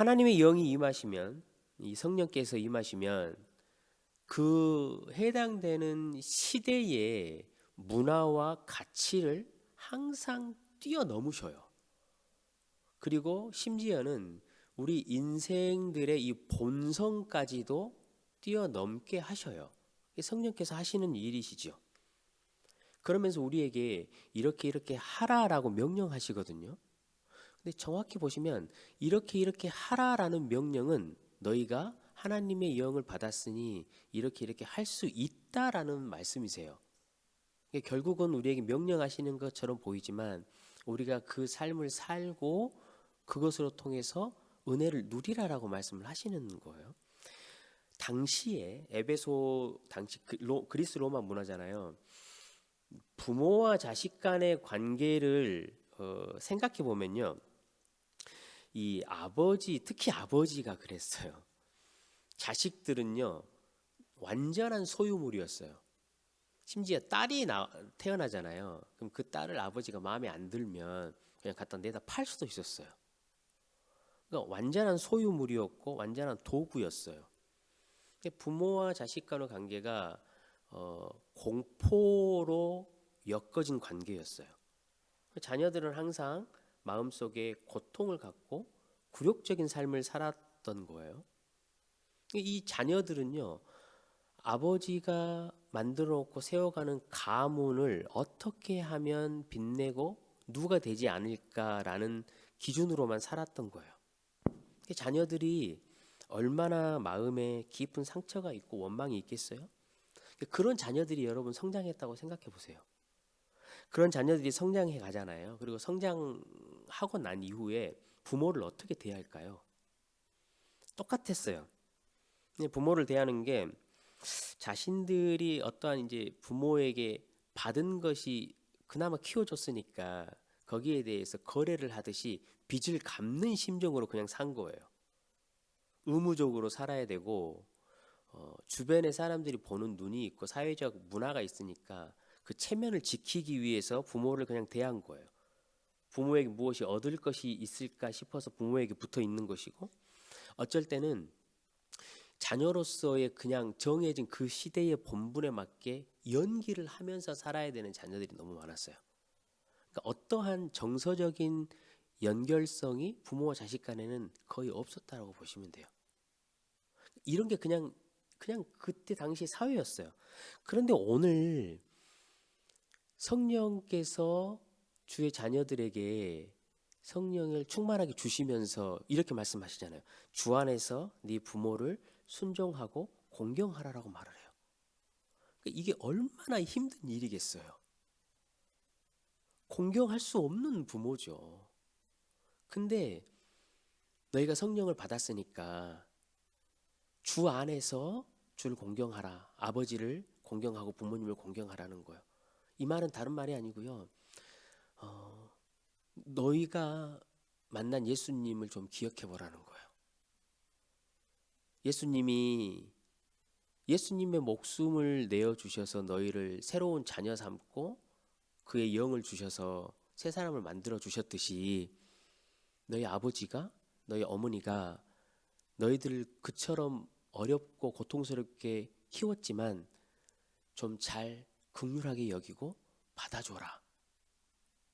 하나님의 영이 임하시면, 이 성령께서 임하시면 그 해당되는 시대의 문화와 가치를 항상 뛰어넘으셔요. 그리고 심지어는 우리 인생들의 이 본성까지도 뛰어넘게 하셔요. 성령께서 하시는 일이시죠. 그러면서 우리에게 이렇게 하라라고 명령하시거든요. 근데 정확히 보시면 이렇게 하라라는 명령은 너희가 하나님의 영을 받았으니 이렇게 할 수 있다라는 말씀이세요. 결국은 우리에게 명령하시는 것처럼 보이지만 우리가 그 삶을 살고 그것으로 통해서 은혜를 누리라라고 말씀을 하시는 거예요. 당시에 에베소 당시 그리스 로마 문화잖아요. 부모와 자식 간의 관계를 생각해 보면요, 이 아버지, 특히 아버지가 그랬어요. 자식들은요 완전한 소유물이었어요. 심지어 딸이 태어나잖아요. 그럼 그 딸을 아버지가 마음에 안 들면 그냥 갖다 내다 팔 수도 있었어요. 그러니까 완전한 소유물이었고 완전한 도구였어요. 부모와 자식 간의 관계가 공포로 엮어진 관계였어요. 자녀들은 항상 마음속에 고통을 갖고 굴욕적인 삶을 살았던 거예요. 이 자녀들은요, 아버지가 만들어 놓고 세워가는 가문을 어떻게 하면 빛내고 누가 되지 않을까라는 기준으로만 살았던 거예요. 자녀들이 얼마나 마음에 깊은 상처가 있고 원망이 있겠어요? 그런 자녀들이 여러분 성장했다고 생각해 보세요. 그런 자녀들이 성장해 가잖아요. 그리고 성장하고 난 이후에 부모를 어떻게 대할까요? 똑같았어요. 부모를 대하는 게 자신들이 어떠한 이제 부모에게 받은 것이 그나마 키워줬으니까 거기에 대해서 거래를 하듯이 빚을 갚는 심정으로 그냥 산 거예요. 의무적으로 살아야 되고 주변의 사람들이 보는 눈이 있고 사회적 문화가 있으니까 그 체면을 지키기 위해서 부모를 그냥 대한 거예요. 부모에게 무엇이 얻을 것이 있을까 싶어서 부모에게 붙어 있는 것이고, 어쩔 때는 자녀로서의 그냥 정해진 그 시대의 본분에 맞게 연기를 하면서 살아야 되는 자녀들이 너무 많았어요. 그러니까 어떠한 정서적인 연결성이 부모와 자식 간에는 거의 없었다라고 보시면 돼요. 이런 게 그냥 그때 당시 사회였어요. 그런데 오늘 성령께서 주의 자녀들에게 성령을 충만하게 주시면서 이렇게 말씀하시잖아요. 주 안에서 네 부모를 순종하고 공경하라라고 말을 해요. 이게 얼마나 힘든 일이겠어요. 공경할 수 없는 부모죠. 근데 너희가 성령을 받았으니까 주 안에서 주를 공경하라. 아버지를 공경하고 부모님을 공경하라는 거예요. 이 말은 다른 말이 아니고요. 너희가 만난 예수님을 좀 기억해 보라는 거예요. 예수님의 목숨을 내어 주셔서 너희를 새로운 자녀 삼고 그의 영을 주셔서 새 사람을 만들어 주셨듯이 너희 아버지가, 너희 어머니가 너희들을 그처럼 어렵고 고통스럽게 키웠지만 좀 잘 긍휼하게 여기고 받아줘라.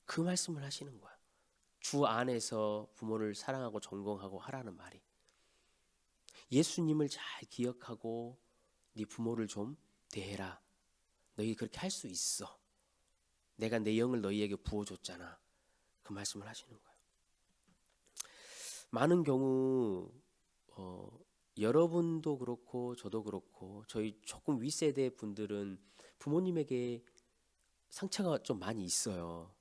그 말씀을 하시는 거야. 주 안에서 부모를 사랑하고 존경하고 하라는 말이. 예수님을 잘 기억하고 네 부모를 좀 대해라. 너희 그렇게 할 수 있어. 내가 내 영을 너희에게 부어줬잖아. 그 말씀을 하시는 거예요. 많은 경우 여러분도 그렇고 저도 그렇고 저희 조금 윗세대 분들은 부모님에게 상처가 좀 많이 있어요.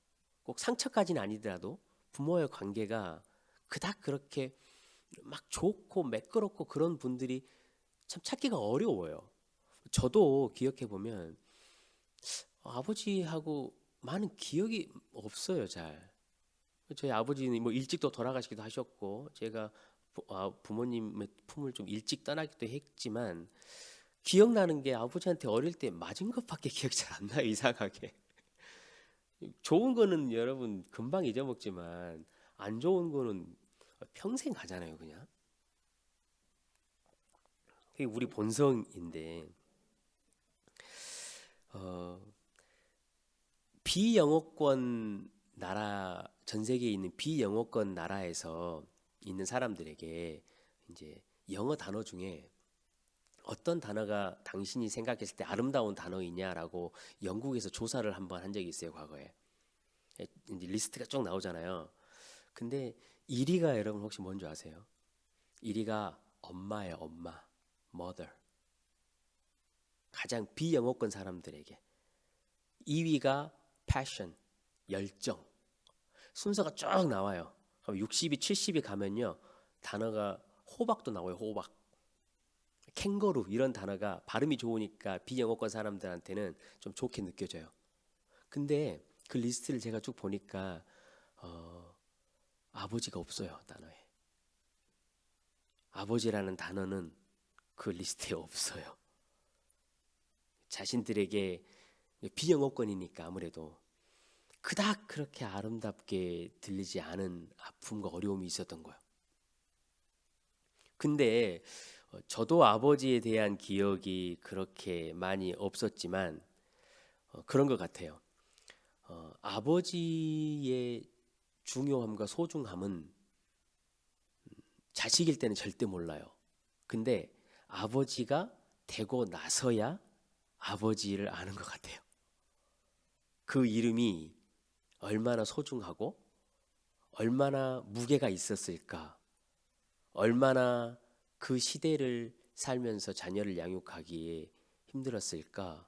꼭 상처까지는 아니더라도 부모의 관계가 그닥 그렇게 막 좋고 매끄럽고 그런 분들이 참 찾기가 어려워요. 저도 기억해 보면 아버지하고 많은 기억이 없어요, 잘. 저희 아버지는 뭐 일찍도 돌아가시기도 하셨고 제가 부모님의 품을 좀 일찍 떠나기도 했지만 기억나는 게 아버지한테 어릴 때 맞은 것밖에 기억이 잘 안 나요, 이상하게. 좋은 거는 여러분 금방 잊어먹지만 안 좋은 거는 평생 가잖아요, 그냥. 그게 우리 본성인데 어, 비영어권 나라 전 세계에 있는 비영어권 나라에서 있는 사람들에게 이제 영어 단어 중에 어떤 단어가 당신이 생각했을 때 아름다운 단어이냐라고 영국에서 조사를 한번 한 적이 있어요, 과거에. 이제 리스트가 쭉 나오잖아요. 근데 1위가 여러분 혹시 뭔지 아세요? 1위가 엄마예요, 엄마. mother. 가장 비영어권 사람들에게. 2위가 passion, 열정. 순서가 쭉 나와요. 그럼 60이 70이 가면요. 단어가 호박도 나와요, 호박. 캥거루 이런 단어가 발음이 좋으니까 비영어권 사람들한테는 좀 좋게 느껴져요. 근데 그 리스트를 제가 쭉 보니까 아버지가 없어요, 단어에. 아버지라는 단어는 그 리스트에 없어요. 자신들에게 비영어권이니까 아무래도 그닥 그렇게 아름답게 들리지 않은 아픔과 어려움이 있었던 거예요. 근데 저도 아버지에 대한 기억이 그렇게 많이 없었지만 그런 것 같아요. 아버지의 중요함과 소중함은 자식일 때는 절대 몰라요. 근데 아버지가 되고 나서야 아버지를 아는 것 같아요. 그 이름이 얼마나 소중하고 얼마나 무게가 있었을까, 얼마나 그 시대를 살면서 자녀를 양육하기에 힘들었을까.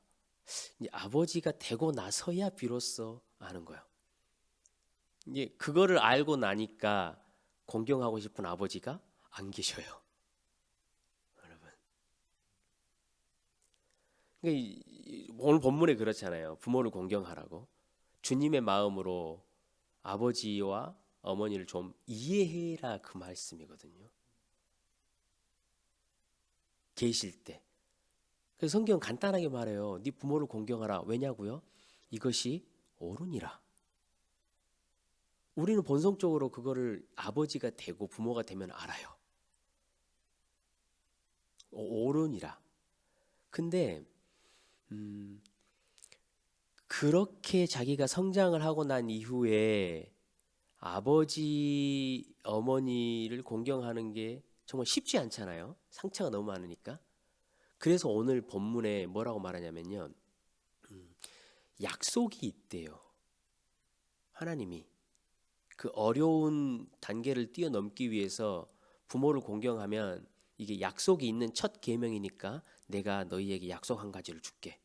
이제 아버지가 되고 나서야 비로소 아는 거예요. 이제 그거를 알고 나니까 공경하고 싶은 아버지가 안 계셔요, 여러분. 그러니까 오늘 본문에 그렇잖아요. 부모를 공경하라고. 주님의 마음으로 아버지와 어머니를 좀 이해해라 그 말씀이거든요. 계실 때. 그래서 성경 간단하게 말해요. 네 부모를 공경하라. 왜냐고요? 이것이 옳으니라. 우리는 본성적으로 그거를 아버지가 되고 부모가 되면 알아요. 옳으니라. 근데 그렇게 자기가 성장을 하고 난 이후에 아버지, 어머니를 공경하는 게 정말 쉽지 않잖아요. 상처가 너무 많으니까. 그래서 오늘 본문에 뭐라고 말하냐면요. 약속이 있대요. 하나님이 그 어려운 단계를 뛰어넘기 위해서 부모를 공경하면 이게 약속이 있는 첫 계명이니까 내가 너희에게 약속 한 가지를 줄게.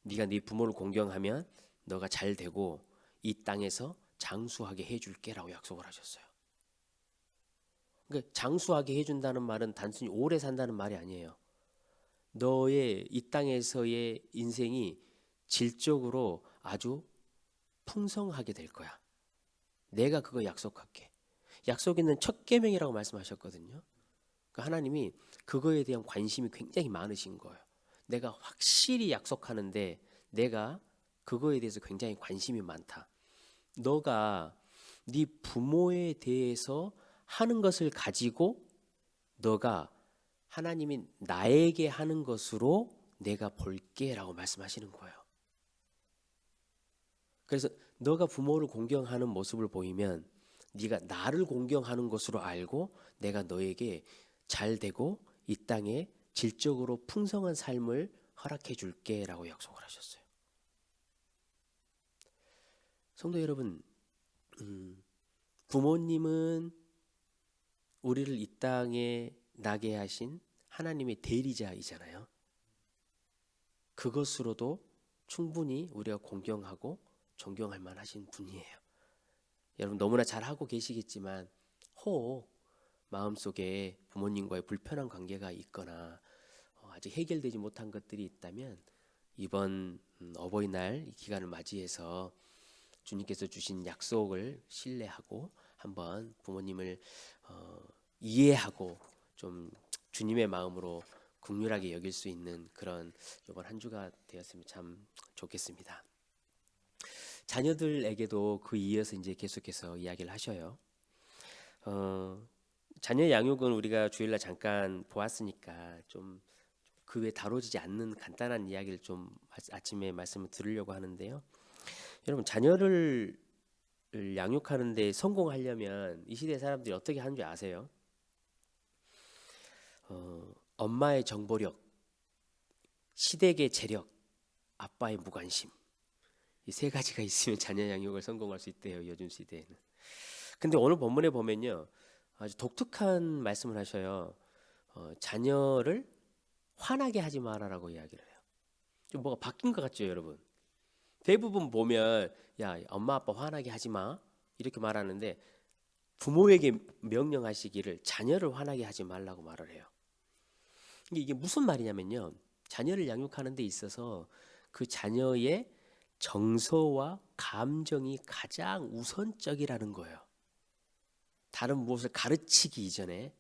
네가 네 부모를 공경하면 너가 잘 되고 이 땅에서 장수하게 해줄게라고 약속을 하셨어요. 그러니까 장수하게 해준다는 말은 단순히 오래 산다는 말이 아니에요. 너의 이 땅에서의 인생이 질적으로 아주 풍성하게 될 거야. 내가 그거 약속할게. 약속 있는 첫 계명이라고 말씀하셨거든요. 그러니까 하나님이 그거에 대한 관심이 굉장히 많으신 거예요. 내가 확실히 약속하는데 내가 그거에 대해서 굉장히 관심이 많다. 너가 네 부모에 대해서 하는 것을 가지고 너가 하나님이 나에게 하는 것으로 내가 볼게라고 말씀하시는 거예요. 그래서 너가 부모를 공경하는 모습을 보이면 네가 나를 공경하는 것으로 알고 내가 너에게 잘 되고 이 땅에 질적으로 풍성한 삶을 허락해 줄게라고 약속을 하셨어요. 성도 여러분, 부모님은 우리를 이 땅에 나게 하신 하나님의 대리자이잖아요. 그것으로도 충분히 우리가 공경하고 존경할 만하신 분이에요. 여러분 너무나 잘하고 계시겠지만 혹 마음속에 부모님과의 불편한 관계가 있거나 아직 해결되지 못한 것들이 있다면 이번 어버이날 이 기간을 맞이해서 주님께서 주신 약속을 신뢰하고 한번 부모님을 이해하고 좀 주님의 마음으로 긍휼하게 여길 수 있는 그런 이번 한 주가 되었으면 참 좋겠습니다. 자녀들에게도 그 이어서 이제 계속해서 이야기를 하셔요. 자녀 양육은 우리가 주일날 잠깐 보았으니까 좀 그 외에 다뤄지지 않는 간단한 이야기를 좀 아침에 말씀을 드리려고 하는데요. 여러분, 자녀를 양육하는 데 성공하려면 이 시대 사람들이 어떻게 하는 줄 아세요? 엄마의 정보력, 시댁의 재력, 아빠의 무관심, 이 세 가지가 있으면 자녀 양육을 성공할 수 있대요, 요즘 시대에는. 근데 오늘 본문에 보면요, 아주 독특한 말씀을 하셔요. 자녀를 화나게 하지 마라라고 이야기를 해요. 좀 뭐가 바뀐 것 같죠, 여러분? 대부분 보면 야, 엄마 아빠 화나게 하지 마 이렇게 말하는데, 부모에게 명령하시기를 자녀를 화나게 하지 말라고 말을 해요. 이게 무슨 말이냐면요, 자녀를 양육하는 데 있어서 그 자녀의 정서와 감정이 가장 우선적이라는 거예요. 다른 무엇을 가르치기 이전에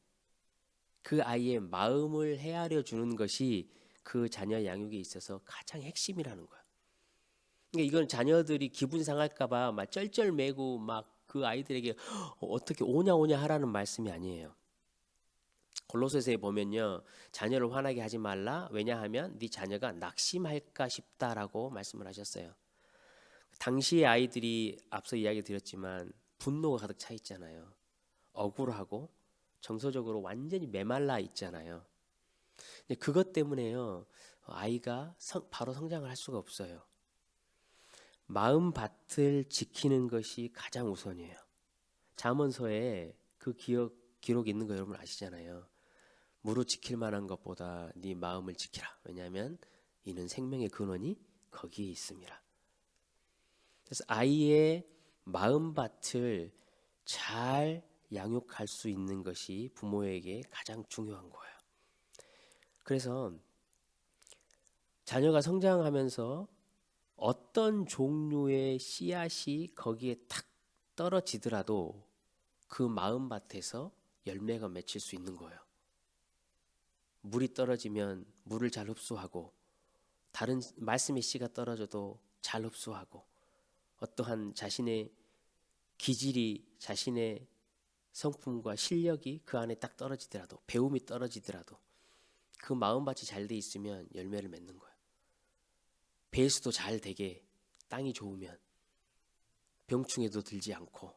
그 아이의 마음을 헤아려 주는 것이 그 자녀 양육에 있어서 가장 핵심이라는 거야. 그러니까 이건 자녀들이 기분 상할까봐 막 쩔쩔매고 막 그 아이들에게 어떻게 오냐 오냐 하라는 말씀이 아니에요. 골로새서에 보면요, 자녀를 화나게 하지 말라. 왜냐하면 네 자녀가 낙심할까 싶다라고 말씀을 하셨어요. 당시의 아이들이 앞서 이야기 드렸지만 분노가 가득 차 있잖아요. 억울하고 정서적으로 완전히 메말라 있잖아요. 근데 그것 때문에요, 아이가 바로 성장을 할 수가 없어요. 마음밭을 지키는 것이 가장 우선이에요. 잠언서에 그 기록이 있는 거 여러분 아시잖아요. 무릇 지킬 만한 것보다 네 마음을 지키라. 왜냐하면 이는 생명의 근원이 거기에 있습니다. 그래서 아이의 마음밭을 잘 양육할 수 있는 것이 부모에게 가장 중요한 거예요. 그래서 자녀가 성장하면서 어떤 종류의 씨앗이 거기에 탁 떨어지더라도 그 마음밭에서 열매가 맺힐 수 있는 거예요. 물이 떨어지면 물을 잘 흡수하고, 다른 말씀의 씨가 떨어져도 잘 흡수하고, 어떠한 자신의 기질이, 자신의 성품과 실력이 그 안에 딱 떨어지더라도, 배움이 떨어지더라도 그 마음밭이 잘 돼 있으면 열매를 맺는 거예요. 배수도 잘 되게, 땅이 좋으면 병충해도 들지 않고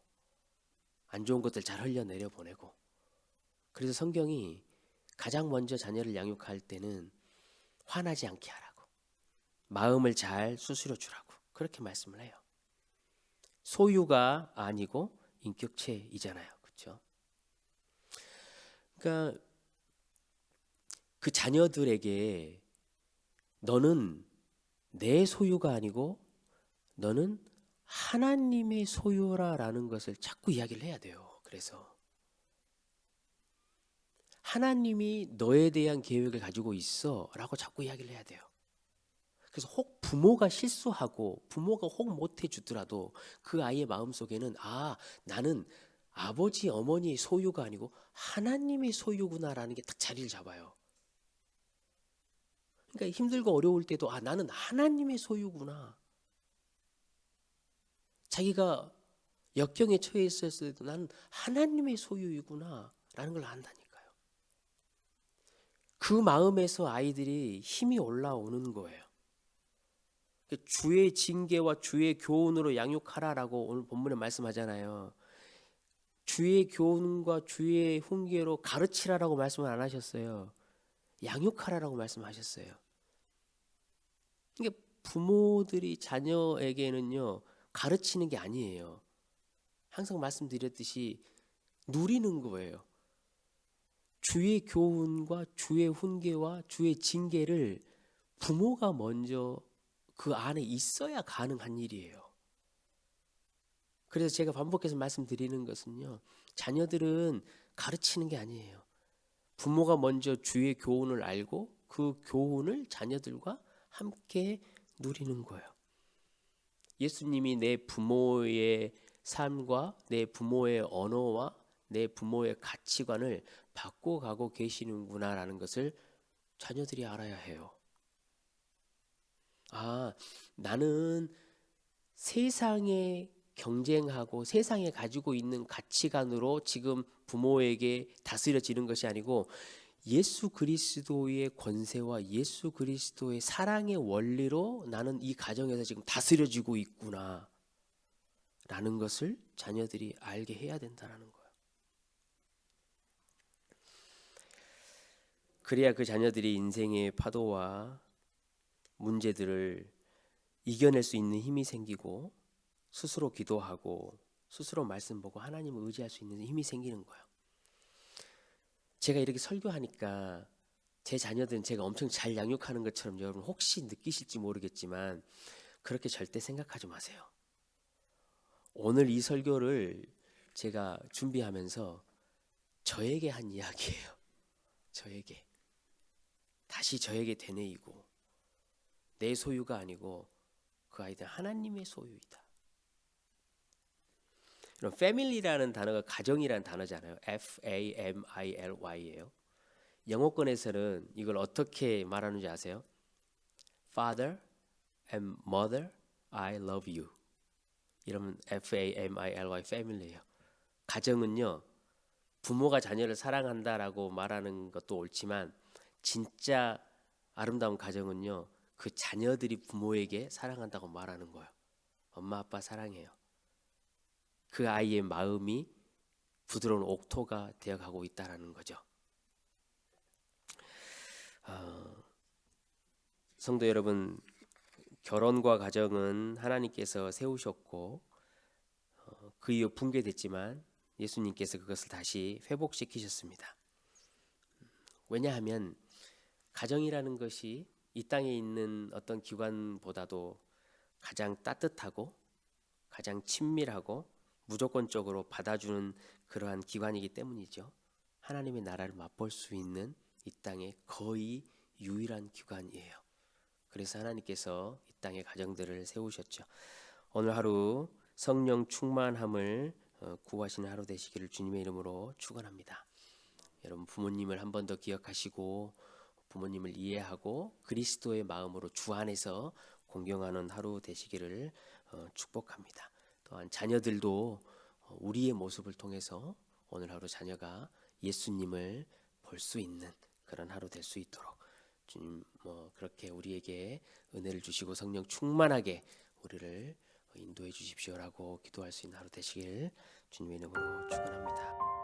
안 좋은 것들 잘 흘려내려 보내고. 그래서 성경이 가장 먼저 자녀를 양육할 때는 화나지 않게 하라고, 마음을 잘 수스려 주라고 그렇게 말씀을 해요. 소유가 아니고 인격체이잖아요, 그렇죠? 그러니까 그 자녀들에게 너는 내 소유가 아니고 너는 하나님의 소유라라는 것을 자꾸 이야기를 해야 돼요. 그래서 하나님이 너에 대한 계획을 가지고 있어 라고 자꾸 이야기를 해야 돼요. 그래서 혹 부모가 실수하고 부모가 혹 못해 주더라도 그 아이의 마음속에는 나는 아버지 어머니의 소유가 아니고 하나님의 소유구나라는 게 딱 자리를 잡아요. 그러니까 힘들고 어려울 때도 나는 하나님의 소유구나. 자기가 역경에 처해 있었을 때도 나는 하나님의 소유이구나 라는 걸 안다니까요. 그 마음에서 아이들이 힘이 올라오는 거예요. 주의 징계와 주의 교훈으로 양육하라라고 오늘 본문에 말씀하잖아요. 주의 교훈과 주의 훈계로 가르치라라고 말씀을 안 하셨어요. 양육하라라고 말씀하셨어요. 그러니까 부모들이 자녀에게는요, 가르치는 게 아니에요. 항상 말씀드렸듯이 누리는 거예요. 주의 교훈과 주의 훈계와 주의 징계를 부모가 먼저 그 안에 있어야 가능한 일이에요. 그래서 제가 반복해서 말씀드리는 것은요, 자녀들은 가르치는 게 아니에요. 부모가 먼저 주의 교훈을 알고 그 교훈을 자녀들과 함께 누리는 거예요. 예수님이 내 부모의 삶과 내 부모의 언어와 내 부모의 가치관을 바꿔가고 계시는구나라는 것을 자녀들이 알아야 해요. 나는 세상의 경쟁하고 세상에 가지고 있는 가치관으로 지금 부모에게 다스려지는 것이 아니고 예수 그리스도의 권세와 예수 그리스도의 사랑의 원리로 나는 이 가정에서 지금 다스려지고 있구나 라는 것을 자녀들이 알게 해야 된다는 거예요. 그래야 그 자녀들이 인생의 파도와 문제들을 이겨낼 수 있는 힘이 생기고 스스로 기도하고 스스로 말씀 보고 하나님을 의지할 수 있는 힘이 생기는 거예요. 제가 이렇게 설교하니까 제 자녀들은 제가 엄청 잘 양육하는 것처럼 여러분 혹시 느끼실지 모르겠지만 그렇게 절대 생각하지 마세요. 오늘 이 설교를 제가 준비하면서 저에게 한 이야기예요. 저에게. 다시 저에게 되뇌이고 내 소유가 아니고 그 아이들 하나님의 소유이다. 그럼 family라는 단어가 가정이라는 단어잖아요. F-A-M-I-L-Y예요. 영어권에서는 이걸 어떻게 말하는지 아세요? Father and Mother, I love you. 이러면 F-A-M-I-L-Y family예요. 가정은요, 부모가 자녀를 사랑한다라고 말하는 것도 옳지만 진짜 아름다운 가정은요, 그 자녀들이 부모에게 사랑한다고 말하는 거예요. 엄마 아빠 사랑해요. 그 아이의 마음이 부드러운 옥토가 되어가고 있다라는 거죠. 성도 여러분, 결혼과 가정은 하나님께서 세우셨고 그 이후 붕괴됐지만 예수님께서 그것을 다시 회복시키셨습니다. 왜냐하면 가정이라는 것이 이 땅에 있는 어떤 기관보다도 가장 따뜻하고 가장 친밀하고 무조건적으로 받아주는 그러한 기관이기 때문이죠. 하나님의 나라를 맛볼 수 있는 이 땅의 거의 유일한 기관이에요. 그래서 하나님께서 이 땅의 가정들을 세우셨죠. 오늘 하루 성령 충만함을 구하시는 하루 되시기를 주님의 이름으로 축원합니다. 여러분 부모님을 한 번 더 기억하시고 부모님을 이해하고 그리스도의 마음으로 주 안에서 공경하는 하루 되시기를 축복합니다. 또한 자녀들도 우리의 모습을 통해서 오늘 하루 자녀가 예수님을 볼 수 있는 그런 하루 될 수 있도록 주님 그렇게 우리에게 은혜를 주시고 성령 충만하게 우리를 인도해 주십시오라고 기도할 수 있는 하루 되시길 주님의 이름으로 축원합니다.